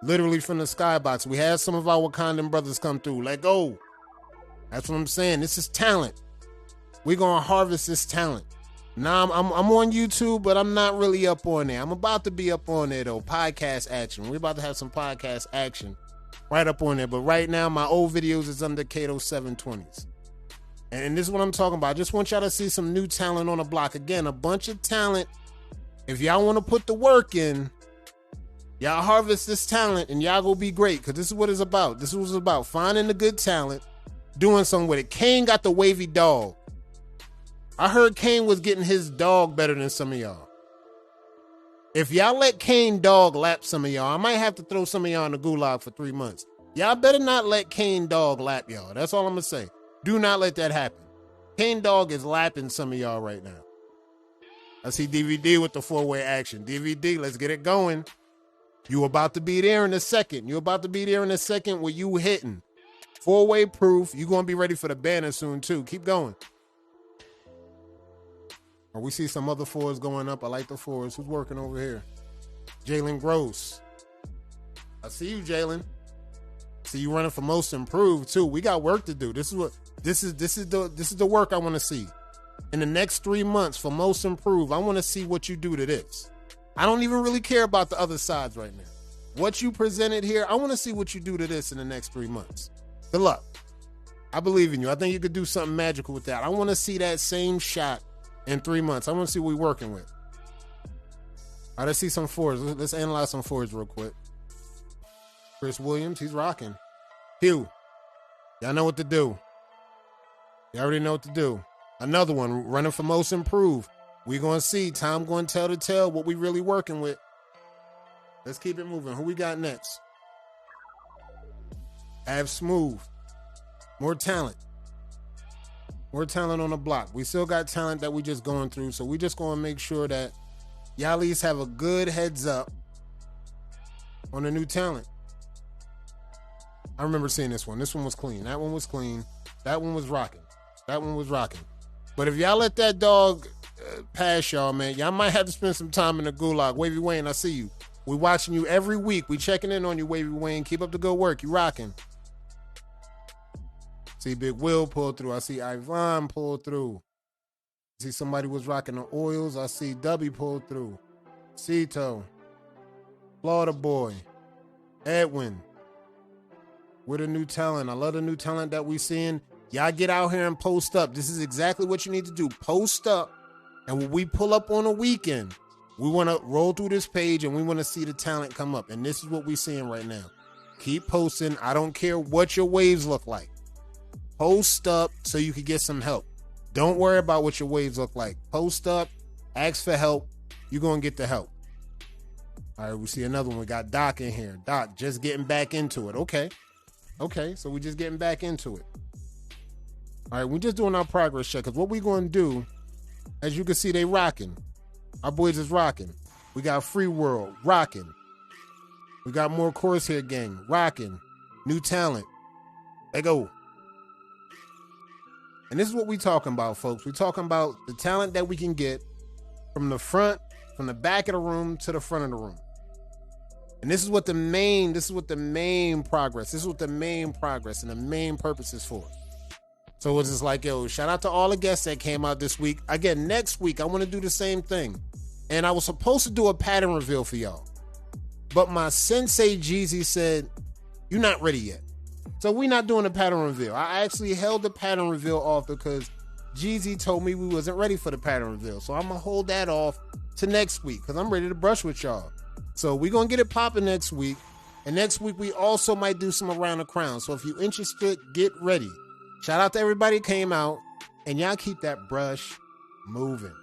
Literally from the skybox. We had some of our Wakandan brothers come through. Let go. That's what I'm saying. This is talent. We're going to harvest this talent. Now, I'm on YouTube, but I'm not really up on there. I'm about to be up on there, though. Podcast action. We're about to have some podcast action right up on there. But right now, my old videos is under Kato 720s. And this is what I'm talking about. I just want y'all to see some new talent on the block. Again, a bunch of talent. If y'all want to put the work in, y'all harvest this talent and y'all go be great. Because this is what it's about. This is what it's about. Finding the good talent, doing something with it. Kane got the wavy dog. I heard Kane was getting his dog better than some of y'all. If y'all let Kane dog lap some of y'all, I might have to throw some of y'all in the gulag for 3 months. Y'all better not let Kane dog lap y'all. That's all I'm going to say. Do not let that happen. Kane Dog is lapping some of y'all right now. I see DVD with the 4-way action. DVD, let's get it going. You about to be there in a second. You about to be there in a second where you hitting. 4-way proof. You going to be ready for the banner soon too. Keep going. Or we see some other 4s going up. I like the 4s. Who's working over here? Jalen Gross. I see you, Jalen. See you running for most improved too. We got work to do. This is the work I want to see. In the next 3 months for most improved, I want to see what you do to this. I don't even really care about the other sides right now. What you presented here, I want to see what you do to this in the next 3 months. Good luck. I believe in you. I think you could do something magical with that. I want to see that same shot in 3 months. I want to see what we're working with. All right, let's see some 4s. Let's analyze some 4s real quick. Chris Williams, he's rocking. Hugh, y'all know what to do. You already know what to do. Another one, running for most improved. We're going to see. Time going to tell the tale what we really working with. Let's keep it moving. Who we got next? Have Smooth. More talent. More talent on the block. We still got talent that we just going through, so we just going to make sure that y'all at least have a good heads up on the new talent. I remember seeing this one. This one was clean. That one was clean. That one was rocking. That one was rocking. But if y'all let that dog pass y'all, man, y'all might have to spend some time in the gulag. Wavy Wayne, I see you. We watching you every week. We checking in on you, Wavy Wayne. Keep up the good work. You rocking. See Big Will pull through. I see Ivan pull through. I see somebody was rocking the oils. I see W pull through. Cito. Florida Boy. Edwin. We're the new talent. I love the new talent that we seeing. Y'all get out here and post up. This is exactly what you need to do. Post up. And when we pull up on a weekend, we want to roll through this page and we want to see the talent come up. And this is what we're seeing right now. Keep posting. I don't care what your waves look like. Post up so you can get some help. Don't worry about what your waves look like. Post up. Ask for help. You're going to get the help. All right, we see another one. We got Doc in here. Doc, just getting back into it. Okay, so we're just getting back into it. All right, we're just doing our progress check because what we're going to do, as you can see, they rocking. Our boys is rocking. We got Free World rocking. We got more Corsair Gang rocking. New talent. They go. And this is what we talking about, folks. We're talking about the talent that we can get from the front, from the back of the room to the front of the room. And this is what the main progress and the main purpose is for. So it's just like, yo, shout out to all the guests that came out this week. Again, next week, I want to do the same thing. And I was supposed to do a pattern reveal for y'all. But my sensei Jeezy said, you're not ready yet. So we're not doing a pattern reveal. I actually held the pattern reveal off because Jeezy told me we wasn't ready for the pattern reveal. So I'm going to hold that off to next week because I'm ready to brush with y'all. So we're going to get it popping next week. And next week, we also might do some Around the Crown. So if you're interested, get ready. Shout out to everybody who came out. And y'all keep that brush moving.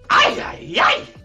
Ay, ay, ay!